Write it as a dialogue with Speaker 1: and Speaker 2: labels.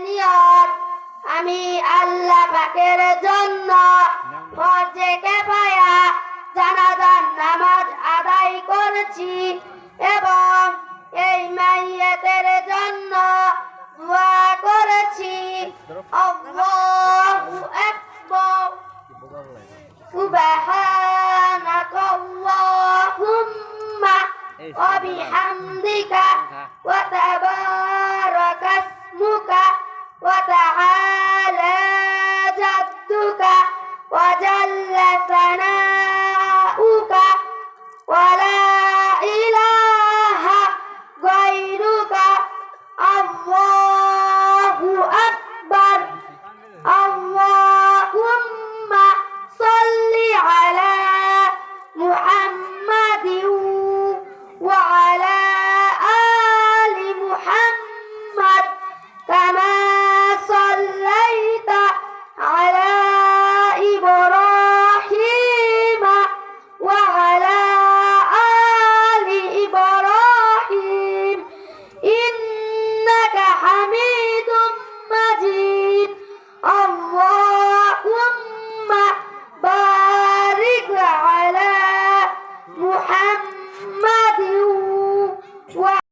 Speaker 1: নিয়ত আমি আল্লাহ পাকের জন্য ফরজে কিফায়া জানাজার নামাজ আদায় করেছি এবং এই মাইয়াতের জন্য দোয়া করেছি। আল্লাহু আকবার। সুবহানাকাল্লাহুম্মা ওয়া বিহামদিকা ওয়া